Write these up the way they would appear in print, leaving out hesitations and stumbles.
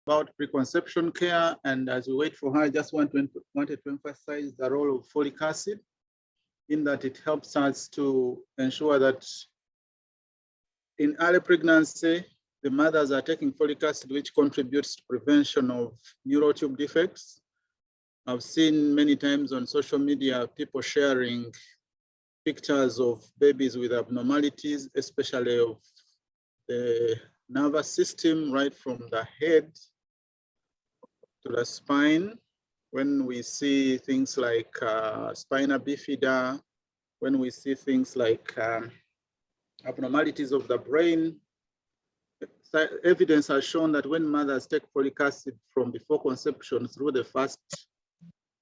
about preconception care, and as we wait for her, I just wanted to emphasize the role of folic acid in that it helps us to ensure that in early pregnancy, the mothers are taking folic acid, which contributes to prevention of neural tube defects. I've seen many times on social media people sharing pictures of babies with abnormalities, especially of the nervous system, right from the head to the spine. When we see things like spina bifida, when we see things like abnormalities of the brain, evidence has shown that when mothers take folic acid from before conception through the first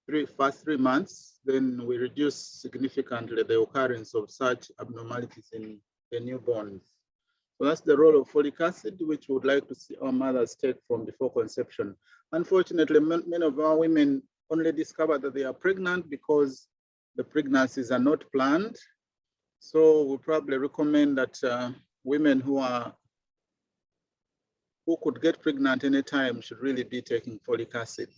three months, then we reduce significantly the occurrence of such abnormalities in the newborns. So that's the role of folic acid, which we would like to see our mothers take from before conception. Unfortunately, many of our women only discover that they are pregnant because the pregnancies are not planned. So we probably recommend that women who could get pregnant anytime should really be taking folic acid.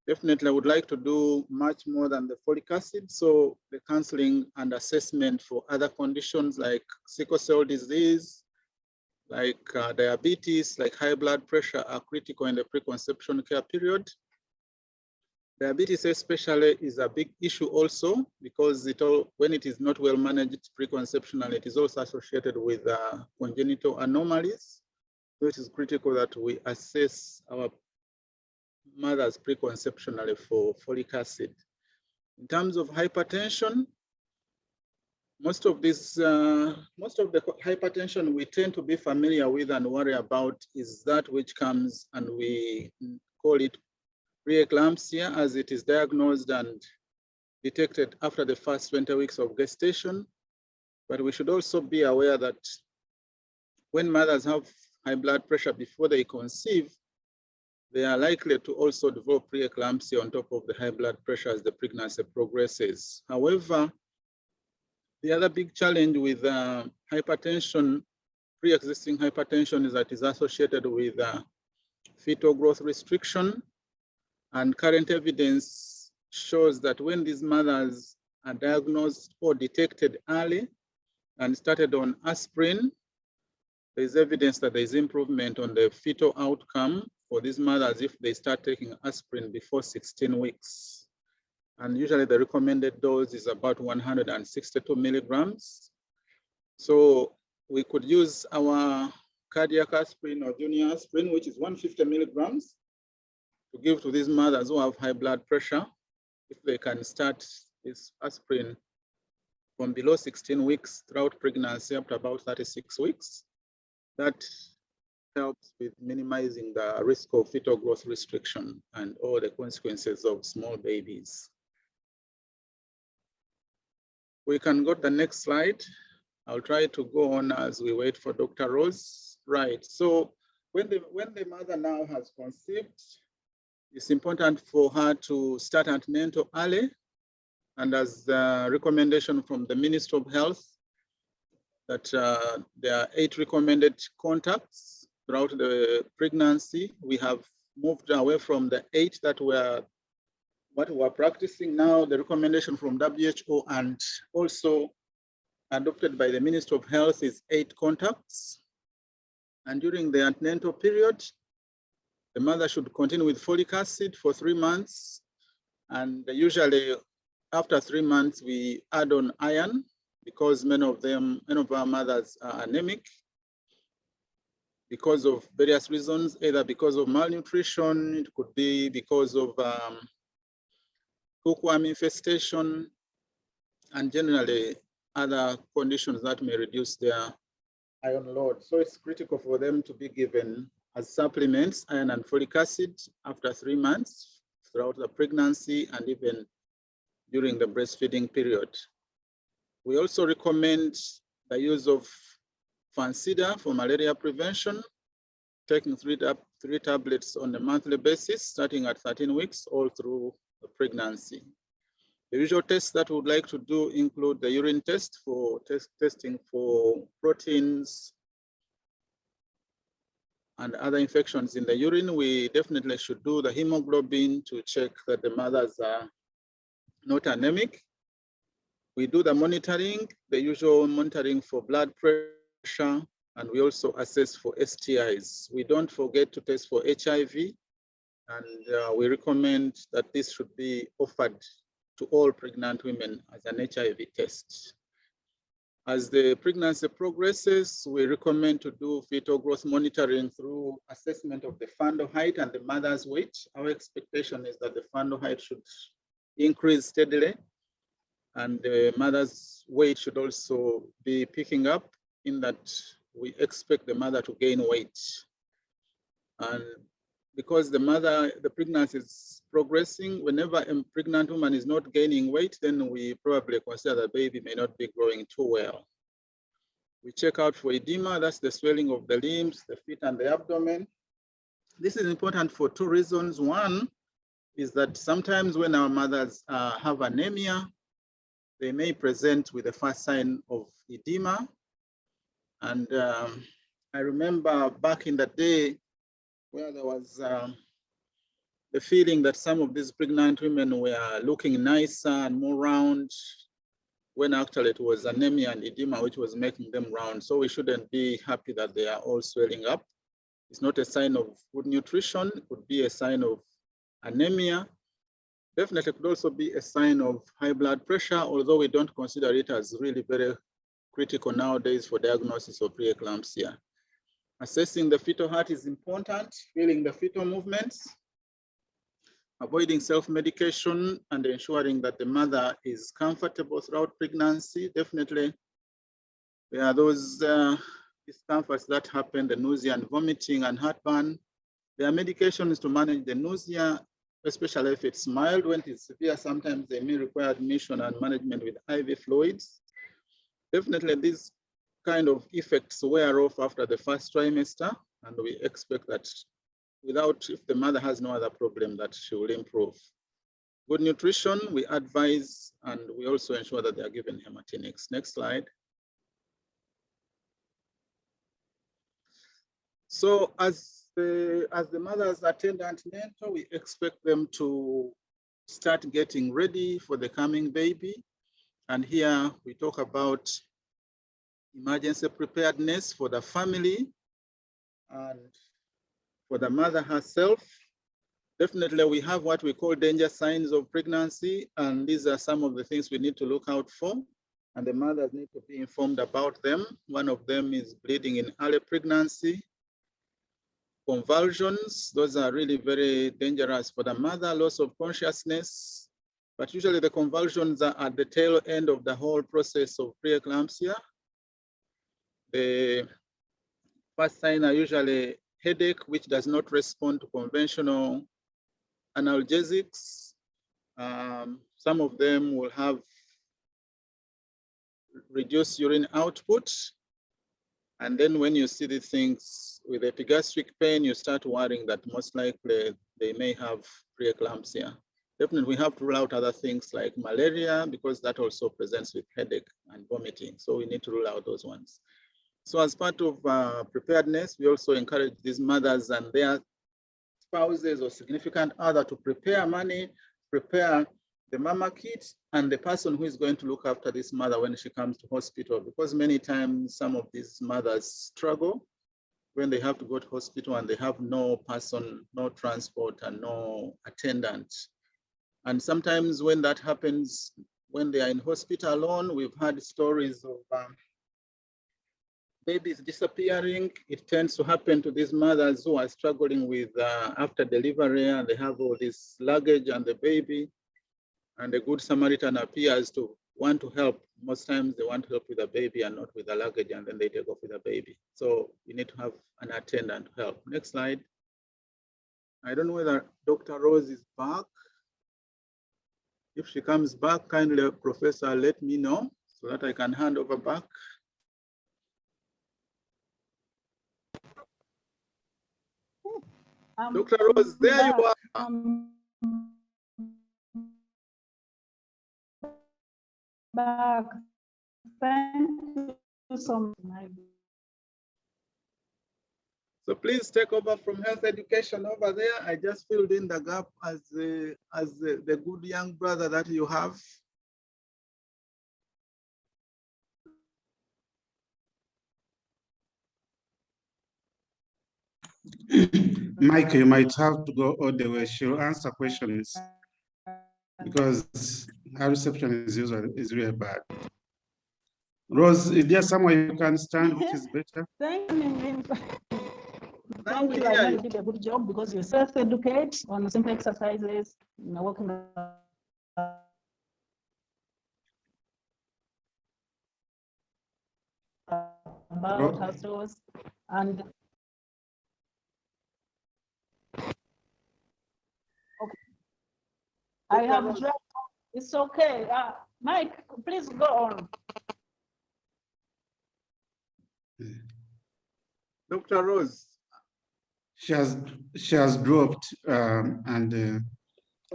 Definitely, I would like to do much more than the folic acid. So the counseling and assessment for other conditions like sickle cell disease, like diabetes, like high blood pressure are critical in the preconception care period. Diabetes especially is a big issue also because when it is not well managed preconceptional, it is also associated with congenital anomalies. So it is critical that we assess our mothers preconceptionally for folic acid. In terms of hypertension, most of the hypertension we tend to be familiar with and worry about is that which comes, and we call it preeclampsia, as it is diagnosed and detected after the first 20 weeks of gestation. But we should also be aware that when mothers have high blood pressure before they conceive, they are likely to also develop preeclampsia on top of the high blood pressure as the pregnancy progresses. However, the other big challenge with hypertension, pre-existing hypertension, is that it's associated with fetal growth restriction. And current evidence shows that when these mothers are diagnosed or detected early and started on aspirin, there's evidence that there's improvement on the fetal outcome for these mothers if they start taking aspirin before 16 weeks. And usually the recommended dose is about 162 milligrams. So we could use our cardiac aspirin or junior aspirin, which is 150 milligrams, to give to these mothers who have high blood pressure. If they can start this aspirin from below 16 weeks throughout pregnancy up to about 36 weeks, that helps with minimizing the risk of fetal growth restriction and all the consequences of small babies. We can go to the next slide. I'll try to go on as we wait for Dr. Rose. Right, so when the mother now has conceived, it's important for her to start antenatal early. And as the recommendation from the Ministry of Health, that there are 8 recommended contacts throughout the pregnancy. We have moved away from the 8 that were what we're practicing now. The recommendation from WHO and also adopted by the Ministry of Health is 8 contacts. And during the antenatal period, the mother should continue with folic acid for 3 months. And usually after 3 months, we add on iron because many of our mothers are anemic because of various reasons, either because of malnutrition, it could be because of hookworm infestation, and generally other conditions that may reduce their iron load. So it's critical for them to be given as supplements, iron and folic acid after 3 months throughout the pregnancy and even during the breastfeeding period. We also recommend the use of Fancida for malaria prevention, taking 3 tablets on a monthly basis, starting at 13 weeks all through the pregnancy. The usual tests that we would like to do include the urine test for testing for proteins, and other infections in the urine, we definitely should do the hemoglobin to check that the mothers are not anemic. We do the monitoring, the usual monitoring for blood pressure, and we also assess for STIs. We don't forget to test for HIV, and we recommend that this should be offered to all pregnant women as an HIV test. As the pregnancy progresses, we recommend to do fetal growth monitoring through assessment of the fundal height and the mother's weight. Our expectation is that the fundal height should increase steadily, and the mother's weight should also be picking up, in that we expect the mother to gain weight. And because the pregnancy is progressing, whenever a pregnant woman is not gaining weight, then we probably consider the baby may not be growing too well. We check out for edema, that's the swelling of the limbs, the feet, and the abdomen. This is important for two reasons. One is that sometimes when our mothers have anemia, they may present with the first sign of edema. And I remember back in the day where there was the feeling that some of these pregnant women were looking nicer and more round, when actually it was anemia and edema which was making them round. So we shouldn't be happy that they are all swelling up. It's not a sign of good nutrition. It could be a sign of anemia. Definitely could also be a sign of high blood pressure, although we don't consider it as really very critical nowadays for diagnosis of preeclampsia. Assessing the fetal heart is important, feeling the fetal movements, avoiding self-medication, and ensuring that the mother is comfortable throughout pregnancy. Definitely, there are those discomforts that happen, the nausea and vomiting and heartburn. There are medications to manage the nausea, especially if it's mild. When it's severe, sometimes they may require admission and management with IV fluids. Definitely, these kind of effects wear off after the first trimester, and we expect that if the mother has no other problem, that she will improve. Good nutrition, we advise, and we also ensure that they are given hematinics. Next slide. So as the mothers attend antenatal, we expect them to start getting ready for the coming baby. And here we talk about emergency preparedness for the family and for the mother herself. Definitely, we have what we call danger signs of pregnancy, and these are some of the things we need to look out for, and the mothers need to be informed about them. One of them is bleeding in early pregnancy, convulsions. Those are really very dangerous for the mother, loss of consciousness, but usually the convulsions are at the tail end of the whole process of preeclampsia. The first signs are usually headache, which does not respond to conventional analgesics. Some of them will have reduced urine output. And then when you see these things with epigastric pain, you start worrying that most likely they may have preeclampsia. Definitely, we have to rule out other things like malaria, because that also presents with headache and vomiting. So we need to rule out those ones. So as part of preparedness, we also encourage these mothers and their spouses or significant other to prepare money, prepare the mama kit, and the person who is going to look after this mother when she comes to hospital, because many times some of these mothers struggle when they have to go to hospital and they have no person, no transport, and no attendant. And sometimes when that happens, when they are in hospital alone, we've had stories of babies disappearing. It tends to happen to these mothers who are struggling with after delivery, and they have all this luggage and the baby, and the Good Samaritan appears to want to help. Most times they want to help with the baby and not with the luggage, and then they take off with the baby. So you need to have an attendant to help. Next slide. I don't know whether Dr. Rose is back. If she comes back, kindly, Professor, let me know so that I can hand over back. Dr. Rose, there you are. Back. Thank you so much. So please take over from health education over there. I just filled in the gap as the good young brother that you have. Mike, you might have to go all the way. She'll answer questions because her reception is really bad. Rose, is there somewhere you can stand which is better? Thank you. Now Thank we you. hear I know you. you did a good job because you self-educate on simple exercises, working about households and okay. I have tried. It's okay. Mike, please go on. Dr. Rose. She has dropped, and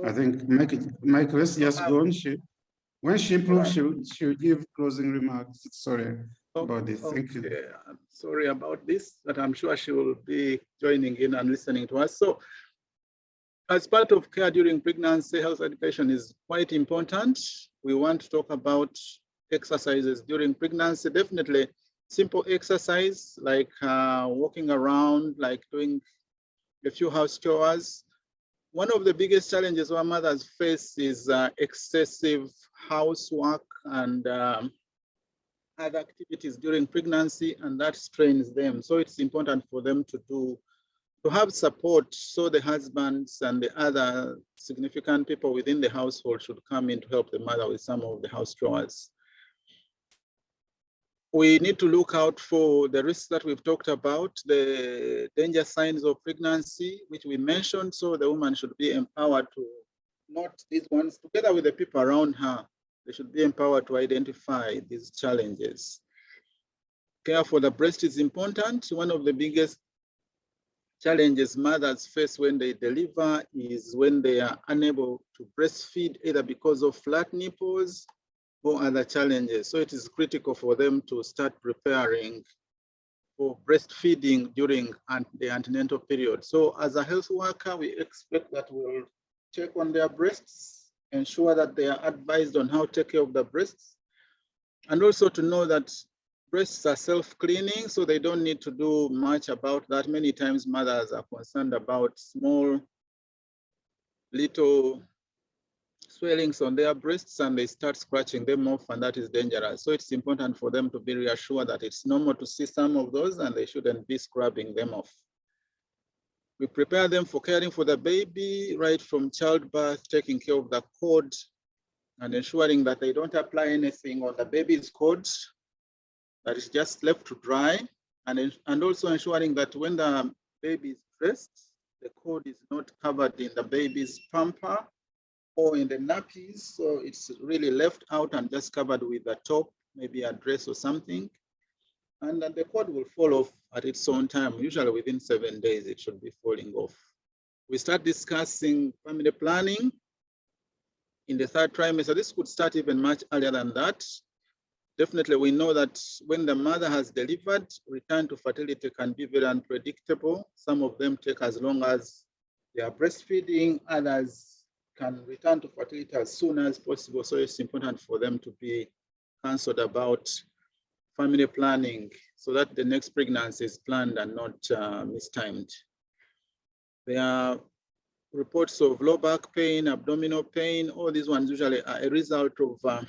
I think Mike, let's just go on. When she improves, she'll give closing remarks. Sorry about this. Thank you. I'm sorry about this, but I'm sure she will be joining in and listening to us. So as part of care during pregnancy, health education is quite important. We want to talk about exercises during pregnancy. Definitely simple exercise like walking around, like doing a few house chores. One of the biggest challenges our mothers face is excessive housework and other activities during pregnancy, and that strains them. So it's important for them to have support, so the husbands and the other significant people within the household should come in to help the mother with some of the house chores. We need to look out for the risks that we've talked about, the danger signs of pregnancy, which we mentioned, so the woman should be empowered to note these ones together with the people around her. They should be empowered to identify these challenges. Care for the breast is important. One of the biggest challenges mothers face when they deliver is when they are unable to breastfeed, either because of flat nipples or other challenges. So it is critical for them to start preparing for breastfeeding during the antenatal period. So as a health worker, we expect that we'll check on their breasts, ensure that they are advised on how to take care of the breasts, and also to know that breasts are self-cleaning, so they don't need to do much about that. Many times mothers are concerned about small, little swellings on their breasts and they start scratching them off, and that is dangerous. So it's important for them to be reassured that it's normal to see some of those and they shouldn't be scrubbing them off. We prepare them for caring for the baby right from childbirth, taking care of the cord and ensuring that they don't apply anything on the baby's cord, that is just left to dry, and also ensuring that when the baby is dressed, the cord is not covered in the baby's pamper or in the nappies, so it's really left out and just covered with the top, maybe a dress or something, and then the cord will fall off at its own time. Usually within 7 days, it should be falling off. We start discussing family planning in the 3rd trimester. This could start even much earlier than that. Definitely, we know that when the mother has delivered, return to fertility can be very unpredictable. Some of them take as long as they are breastfeeding, others can return to fertility as soon as possible. So it's important for them to be counseled about family planning so that the next pregnancy is planned and not mistimed. There are reports of low back pain, abdominal pain. All these ones usually are a result of,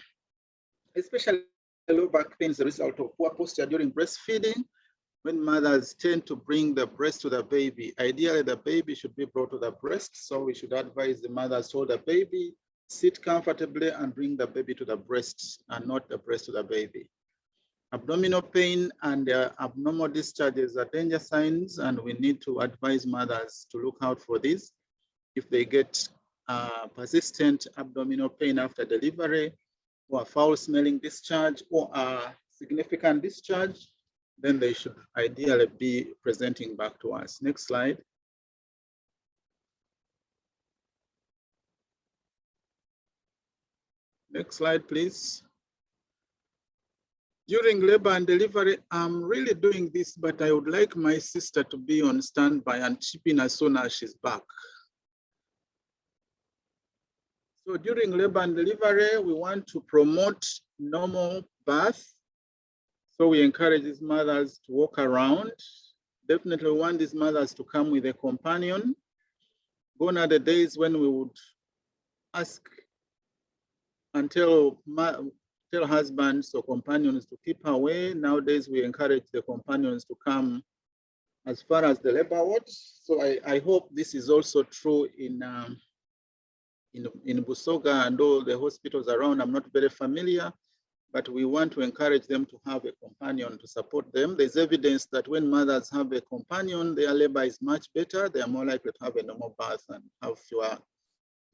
especially low back pain is a result of poor posture during breastfeeding. When mothers tend to bring the breast to the baby, ideally the baby should be brought to the breast. So we should advise the mothers to hold the baby, sit comfortably and bring the baby to the breast and not the breast to the baby. Abdominal pain and abnormal discharges are danger signs, and we need to advise mothers to look out for these. If they get persistent abdominal pain after delivery, or a foul-smelling discharge, or a significant discharge, then they should ideally be presenting back to us. Next slide. Next slide, please. During labor and delivery, I'm really doing this, but I would like my sister to be on standby and chip in as soon as she's back. So during labor and delivery, we want to promote normal birth. So we encourage these mothers to walk around. Definitely want these mothers to come with a companion. Gone are the days when we would ask and tell husbands or companions to keep away. Nowadays, we encourage the companions to come as far as the labor wards. So I hope this is also true in Busoga and all the hospitals around. I'm not very familiar, but we want to encourage them to have a companion to support them. There's evidence that when mothers have a companion, their labor is much better. They are more likely to have a normal birth and have fewer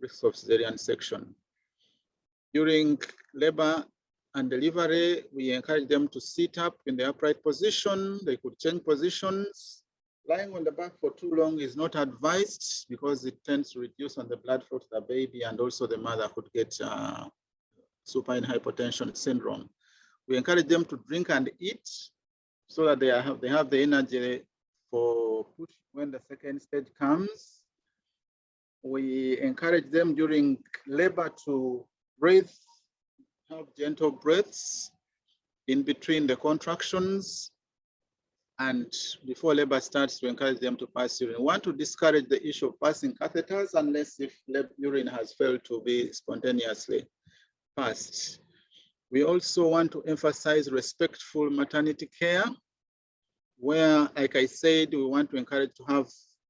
risks of cesarean section. During labor and delivery, we encourage them to sit up in the upright position. They could change positions. Lying on the back for too long is not advised because it tends to reduce on the blood flow to the baby, and also the mother could get supine hypotension syndrome. We encourage them to drink and eat so that they have the energy for push when the second stage comes. We encourage them during labor to breathe, have gentle breaths in between the contractions. And before labor starts, to encourage them to pass urine. We want to discourage the issue of passing catheters unless if urine has failed to be spontaneously passed. We also want to emphasize respectful maternity care, where, like I said, we want to encourage to have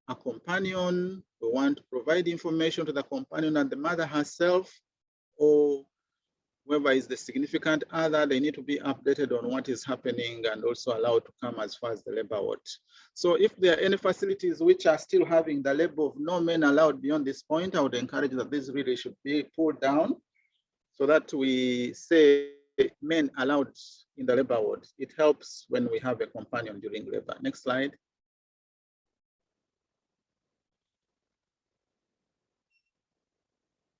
a companion. We want to provide information to the companion and the mother herself, or whoever is the significant other. They need to be updated on what is happening and also allowed to come as far as the labor ward. So if there are any facilities which are still having the label of no men allowed beyond this point, I would encourage that this really should be pulled down so that we say men allowed in the labor ward. It helps when we have a companion during labor. Next slide.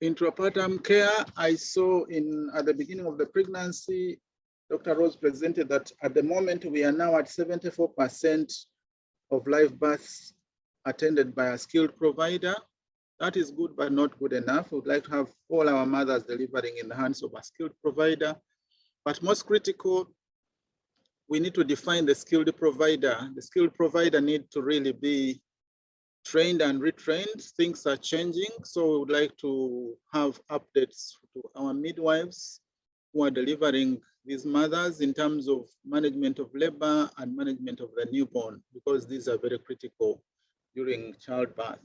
Intrapartum care, I saw at the beginning of the pregnancy, Dr. Rose presented that at the moment we are now at 74% of live births attended by a skilled provider. That is good, but not good enough. We would like to have all our mothers delivering in the hands of a skilled provider. But most critical, we need to define the skilled provider. The skilled provider needs to really be trained and retrained. Things are changing. So we would like to have updates to our midwives who are delivering these mothers in terms of management of labor and management of the newborn, because these are very critical during childbirth.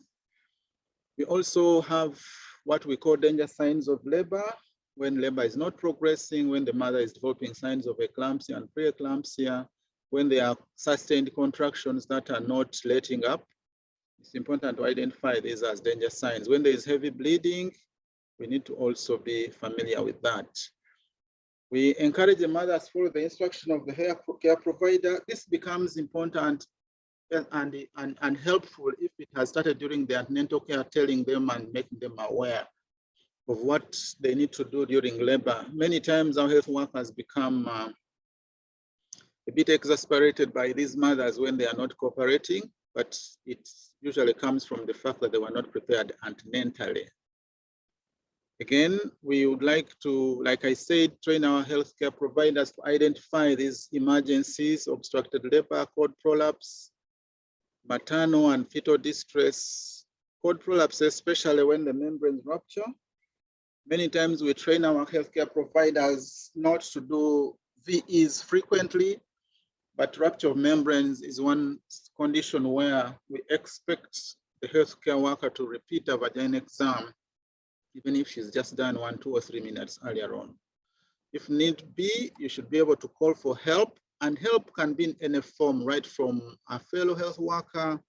We also have what we call danger signs of labor, when labor is not progressing, when the mother is developing signs of eclampsia and preeclampsia, when there are sustained contractions that are not letting up. It's important to identify these as danger signs. When there is heavy bleeding, we need to also be familiar with that. We encourage the mothers to follow the instruction of the care provider. This becomes important and helpful if it has started during the antenatal care, telling them and making them aware of what they need to do during labor. Many times our health workers become a bit exasperated by these mothers when they are not cooperating, but it usually comes from the fact that they were not prepared antenatally. Again, we would like to, like I said, train our healthcare providers to identify these emergencies: obstructed labor, cord prolapse, maternal and fetal distress, cord prolapse, especially when the membranes rupture. Many times we train our healthcare providers not to do VEs frequently, but rupture of membranes is one condition where we expect the healthcare worker to repeat a vaginal exam, even if she's just done 1, 2, or 3 minutes earlier on. If need be, you should be able to call for help, and help can be in any form, right from a fellow health worker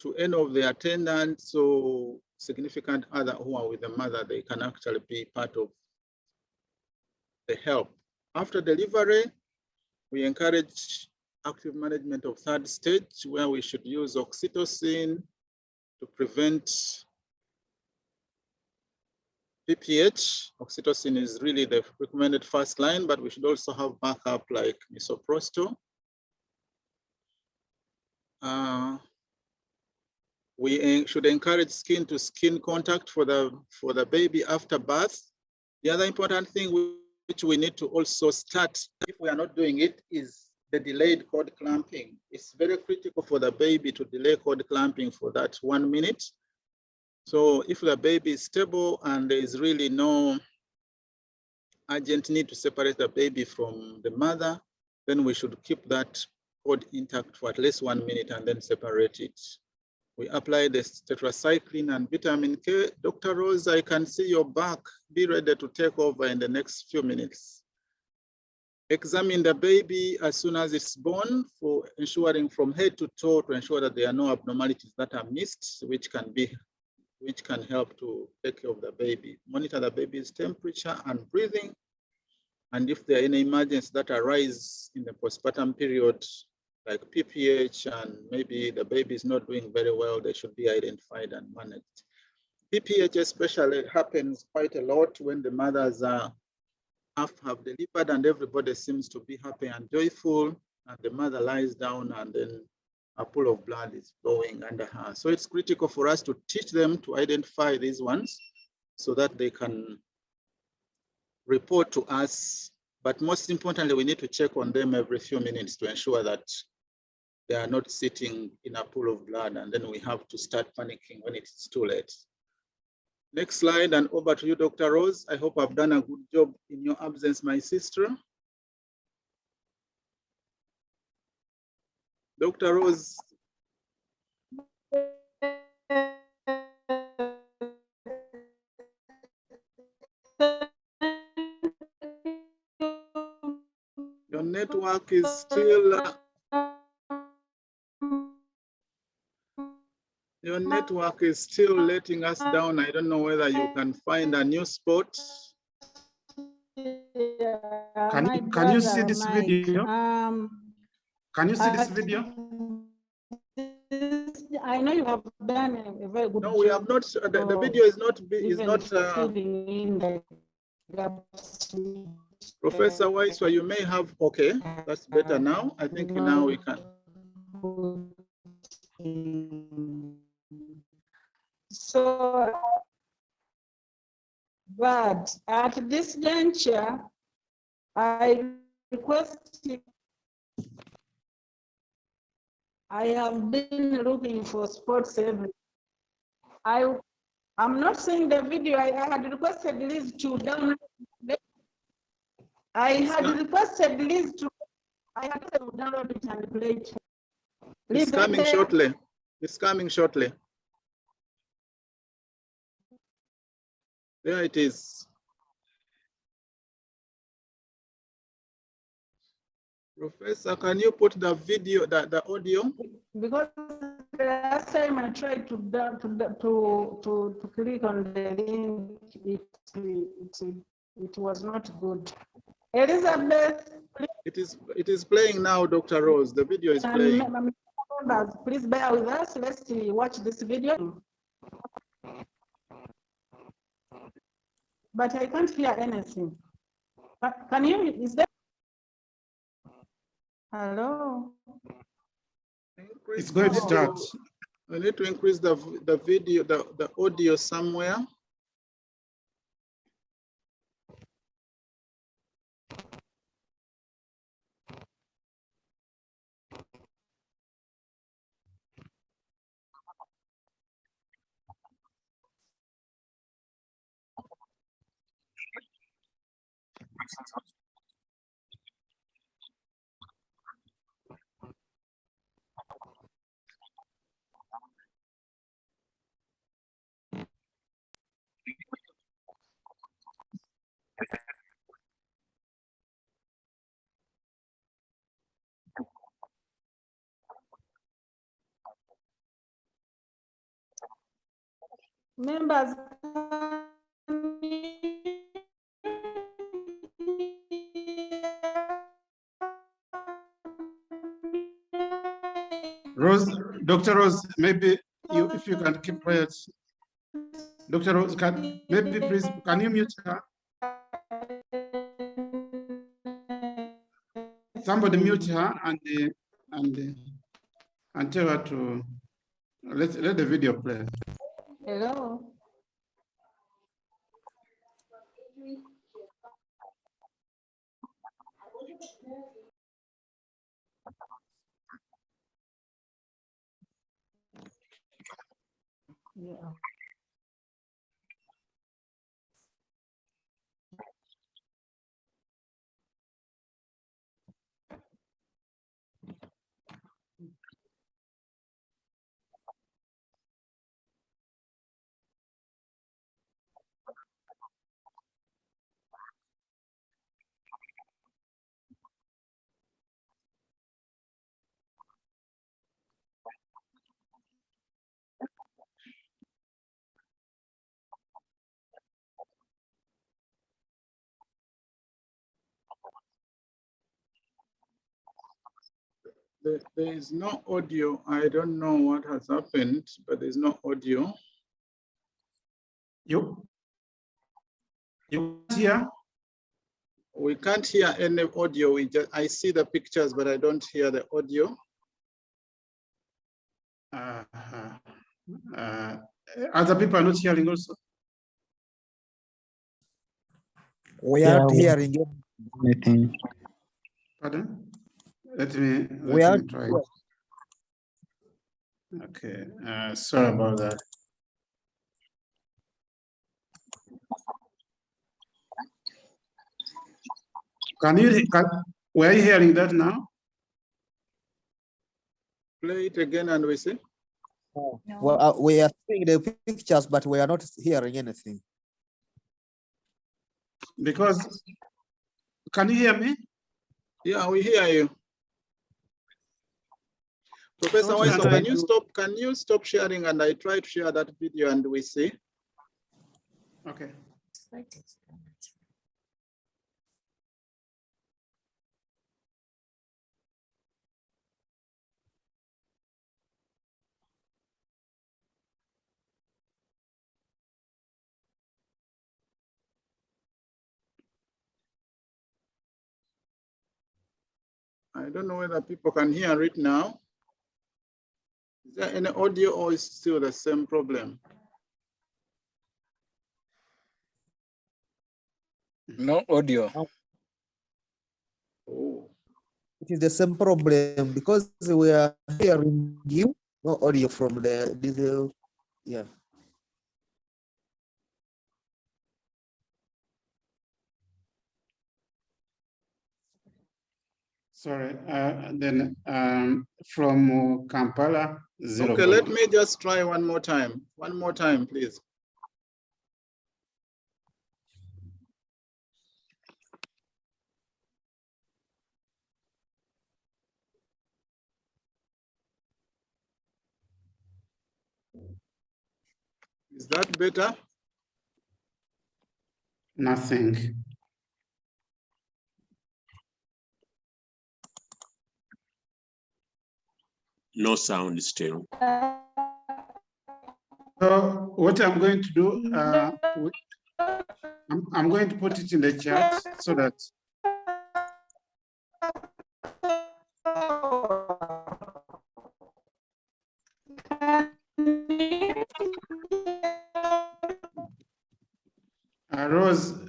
to any of the attendants, so significant other who are with the mother, they can actually be part of the help. After delivery, we encourage active management of third stage, where we should use oxytocin to prevent PPH, oxytocin is really the recommended first line, but we should also have backup like misoprostol. We should encourage skin-to-skin contact for the baby after birth. The other important thing which we need to also start, if we are not doing it, is the delayed cord clamping. It's very critical for the baby to delay cord clamping for that 1 minute. So if the baby is stable and there is really no urgent need to separate the baby from the mother, then we should keep that cord intact for at least 1 minute and then separate it. We apply the tetracycline and vitamin K. Dr. Rose, I can see your back. Be ready to take over in the next few minutes. Examine the baby as soon as it's born for ensuring from head to toe to ensure that there are no abnormalities that are missed, which can help to take care of the baby. Monitor the baby's temperature and breathing. And if there are any emergencies that arise in the postpartum period, like PPH, and maybe the baby is not doing very well, they should be identified and managed. PPH especially happens quite a lot when the mothers have delivered and everybody seems to be happy and joyful, and the mother lies down and then a pool of blood is flowing under her. So it's critical for us to teach them to identify these ones so that they can report to us. But most importantly, we need to check on them every few minutes to ensure that they are not sitting in a pool of blood, and then we have to start panicking when it's too late. Next slide, and over to you, Dr. Rose. I hope I've done a good job in your absence, my sister. Dr. Rose. Your network is still letting us down. I don't know whether you can find a new spot. Can you see this video? Can you see this video? I know you have done a very good job. No, we have not. The video is not. Professor Weiss, so you may have. Okay, that's better now. I think now we can. So, but at this juncture, I request. I have been looking for sports everywhere. I'm not seeing the video. I had requested Liz to download. I had requested Liz to. I had to download it and play it. It's coming shortly. It's coming shortly. There it is. Professor, can you put the video, the audio? Because the last time I tried to click on the link, it was not good. Elizabeth, it is playing now, Dr. Rose. The video is playing. Please bear with us. Let's watch this video. But I can't hear anything. Can you? Is there? Hello. It's going to start. I need to increase the video, the audio somewhere. Members, Rose, Dr. Rose, maybe if you can keep quiet. Dr. Rose, maybe please, can you mute her? Somebody mute her and tell her to let the video play. Hello. Yeah. There is no audio. I don't know what has happened, but there's no audio. You hear? We can't hear any audio. I see the pictures, but I don't hear the audio. Other people are not hearing also. We are hearing anything. Pardon? Let me try. Okay, sorry about that. Were you hearing that now? Play it again and we see. No. Well, we are seeing the pictures, but we are not hearing anything. Because, can you hear me? Yeah, we hear you. Professor Wiseau, can you stop sharing and I try to share that video and we see? Okay. I don't know whether people can hear it now. Is there any audio or is still the same problem? No audio. Oh. It is the same problem because we are hearing you, no audio from the yeah. Sorry, then from Kampala, 0. Okay, let me just try one more time. One more time, please. Is that better? Nothing. No sound still. So what I'm going to do, I'm going to put it in the chat so that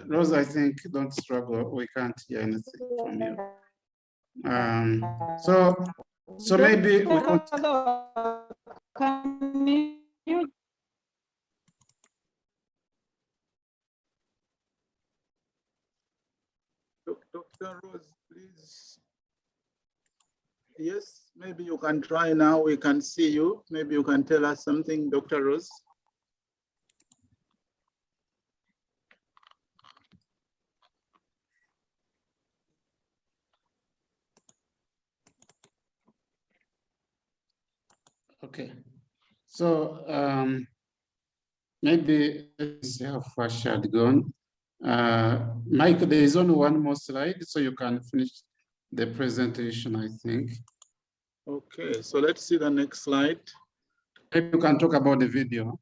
Rose, I think, don't struggle. We can't hear anything from you. So maybe we could. Dr. Rose, please. Yes, maybe you can try now. We can see you. Maybe you can tell us something, Dr. Rose. Okay. So maybe let's see how far she had gone. Mike, there is only one more slide, so you can finish the presentation, I think. Okay, so let's see the next slide. Maybe you can talk about the video.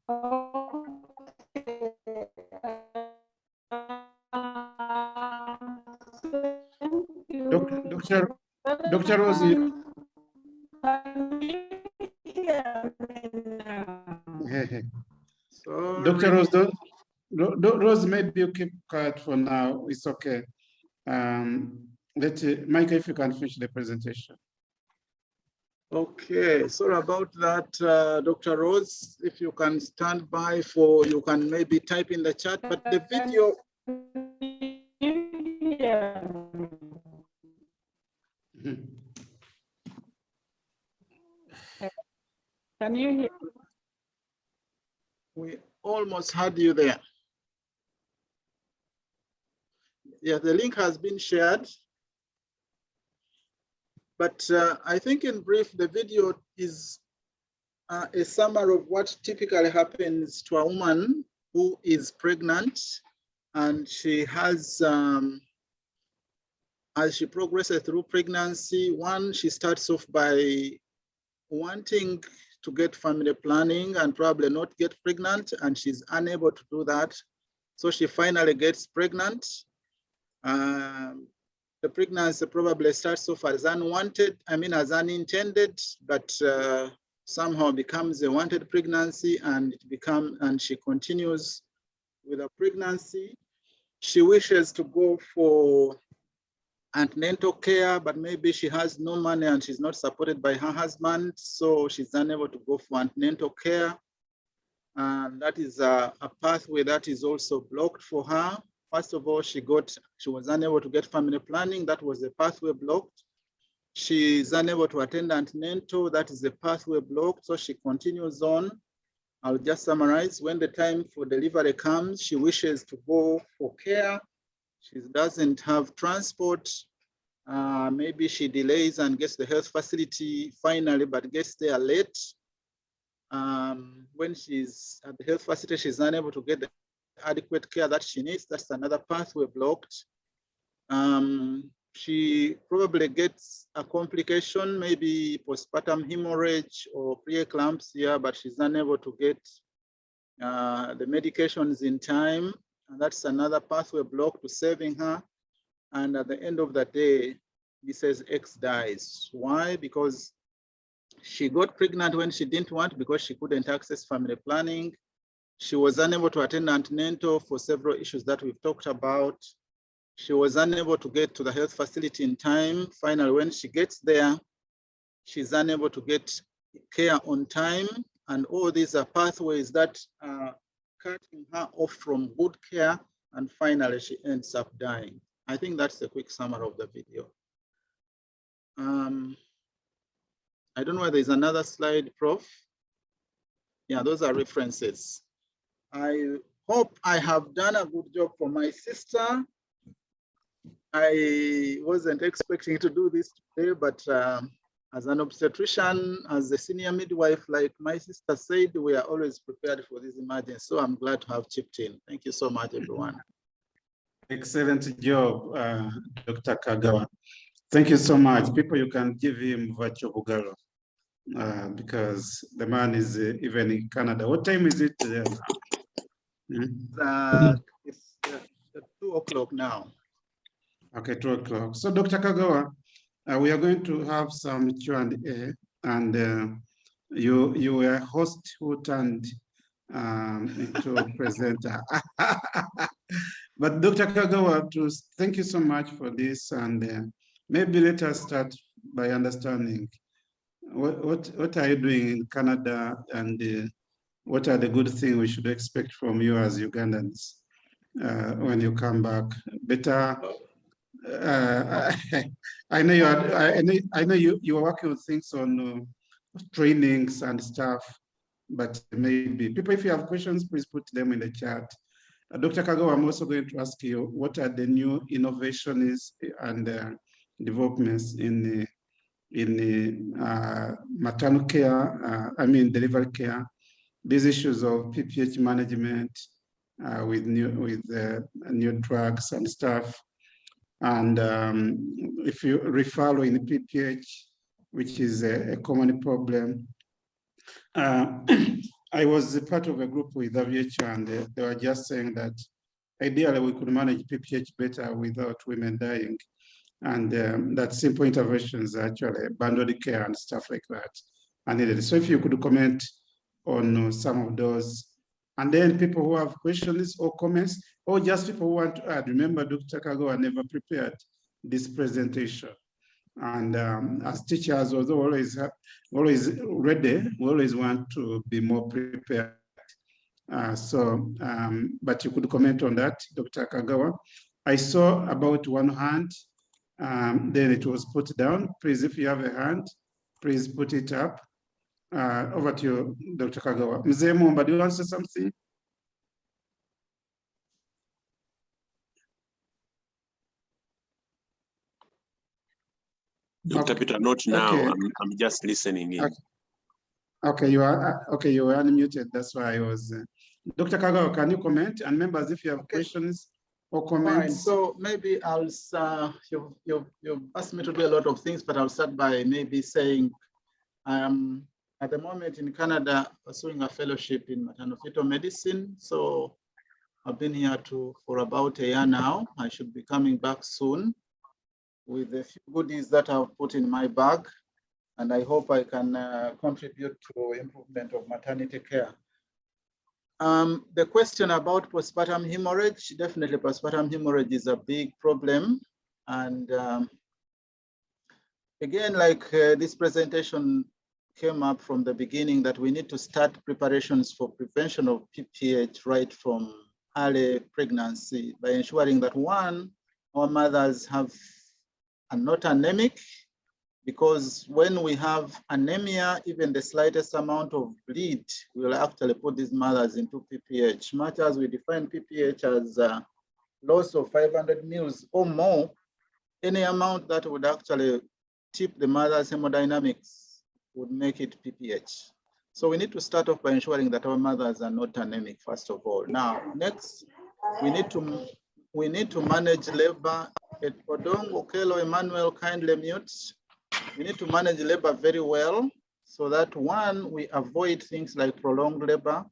Dr. Rose, Can you hear me now? Sorry. Dr. Rose, Rose, maybe you keep quiet for now. It's okay. Mike, if you can finish the presentation. Okay, sorry about that, Dr. Rose. If you can stand by for, you can maybe type in the chat, but the video. Can you hear? We almost had you there. Yeah, the link has been shared. But I think in brief, the video is a summary of what typically happens to a woman who is pregnant, and she has, as she progresses through pregnancy, one, she starts off by wanting to get family planning and probably not get pregnant, and she's unable to do that. So she finally gets pregnant. The pregnancy probably starts off as unwanted, as unintended, but somehow becomes a wanted pregnancy, and she continues with a pregnancy. She wishes to go for antenatal care, but maybe she has no money and she's not supported by her husband, so she's unable to go for antenatal care. And that is a pathway that is also blocked for her. First of all, she was unable to get family planning. That was a pathway blocked. She's unable to attend antenatal. That is a pathway blocked. So she continues on. I'll just summarize. When the time for delivery comes, she wishes to go for care. She doesn't have transport. Maybe she delays and gets the health facility finally, but gets there late. When she's at the health facility, she's unable to get the adequate care that she needs. That's another pathway blocked. She probably gets a complication, maybe postpartum hemorrhage or preeclampsia, but she's unable to get the medications in time. And that's another pathway block to saving her. And at the end of the day, Mrs. X dies. Why? Because she got pregnant when she didn't want, because she couldn't access family planning. She was unable to attend antenatal for several issues that we've talked about. She was unable to get to the health facility in time. Finally, when she gets there, she's unable to get care on time. And all these are pathways that are cutting her off from good care. And finally, she ends up dying. I think that's a quick summary of the video. I don't know whether there's another slide, Prof. Yeah, those are references. I hope I have done a good job for my sister. I wasn't expecting to do this today, but as an obstetrician, as a senior midwife, like my sister said, we are always prepared for this emergency. So I'm glad to have chipped in. Thank you so much, everyone. Excellent job, Dr. Kagawa. Thank you so much. People, you can give him virtual bugalo because the man is even in Canada. What time is it there now? It's 2 o'clock now. Okay, 2 o'clock. So Dr. Kagawa, we are going to have some Q&A, and you were a host who turned into a presenter. But Dr. Kagawa, thank you so much for this, and maybe let us start by understanding what are you doing in Canada, and what are the good things we should expect from you as Ugandans when you come back? Better. I know you are. I know you are working on things on trainings and stuff, but maybe people, if you have questions, please put them in the chat. Dr. Kagawa, I'm also going to ask you what are the new innovations and developments in maternal care. Delivery care. These issues of PPH management with new drugs and stuff. And if you refer in PPH, which is a common problem. I was a part of a group with WHO, and they were just saying that ideally we could manage PPH better without women dying. And that simple interventions actually bundled care and stuff like that are needed. So if you could comment on some of those. And then people who have questions or comments, or just people who want to add. Remember, Dr. Kagawa never prepared this presentation. And as teachers, although always ready, we always want to be more prepared. But you could comment on that, Dr. Kagawa. I saw about one hand, then it was put down. Please, if you have a hand, please put it up. Over to you, Dr. Kagawa. Mzee Mumba, do you want to say something? Dr. Peter, not now. Okay. I'm just listening in. Okay, you are unmuted. That's why I was. Dr. Kagawa, can you comment? And members, if you have questions or comments. Fine. So maybe I'll. You've asked me to do a lot of things, but I'll start by maybe saying, at the moment in Canada, pursuing a fellowship in maternal-fetal medicine. So I've been here for about a year now. I should be coming back soon with a few goodies that I've put in my bag. And I hope I can contribute to improvement of maternity care. The question about postpartum hemorrhage, definitely postpartum hemorrhage is a big problem. And again, like this presentation came up from the beginning, that we need to start preparations for prevention of PPH right from early pregnancy by ensuring that one, our mothers are not anemic, because when we have anemia, even the slightest amount of bleed will actually put these mothers into PPH. Much as we define PPH as loss of 500 mils or more, any amount that would actually tip the mother's hemodynamics would make it PPH. So we need to start off by ensuring that our mothers are not anemic, first of all. Now, next, we need to manage labor. Odong, Okelo, Emmanuel, kindly mute. We need to manage labor very well so that one, we avoid things like prolonged labor,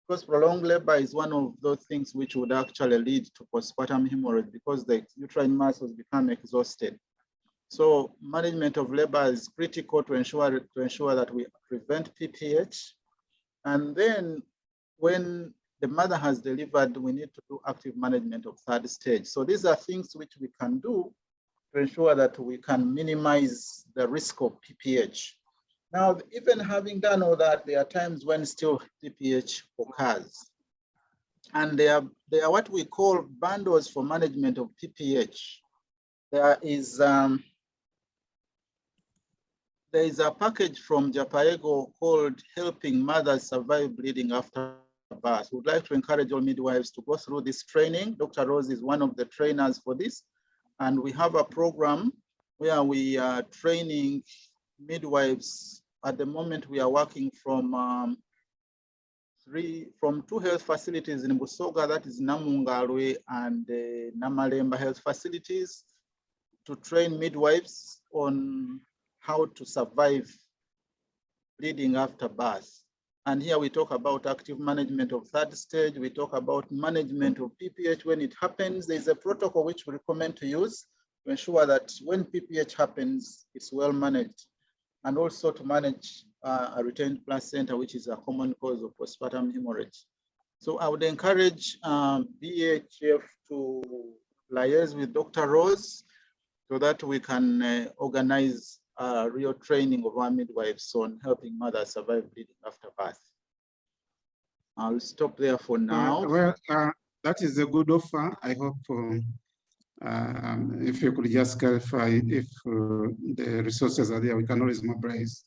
because prolonged labor is one of those things which would actually lead to postpartum hemorrhage because the uterine muscles become exhausted. So management of labor is critical to ensure that we prevent PPH. And then when the mother has delivered, we need to do active management of third stage. So these are things which we can do to ensure that we can minimize the risk of PPH. Now, even having done all that, there are times when still PPH occurs. And there are what we call bundles for management of PPH. There is a package from Japaego called Helping Mothers Survive Bleeding After Birth. We'd like to encourage all midwives to go through this training. Dr. Rose is one of the trainers for this. And we have a program where we are training midwives. At the moment, we are working from two health facilities in Busoga, that is Namungalwe and Namalemba health facilities, to train midwives on how to survive bleeding after birth. And here we talk about active management of third stage. We talk about management of PPH when it happens. There's a protocol which we recommend to use to ensure that when PPH happens, it's well managed. And also to manage a retained placenta, which is a common cause of postpartum hemorrhage. So I would encourage BHF to liaise with Dr. Rose so that we can organize real training of our midwives on helping mothers survive bleeding after birth. I'll stop there for now. That is a good offer. I hope if you could just clarify if the resources are there, we can always mobilize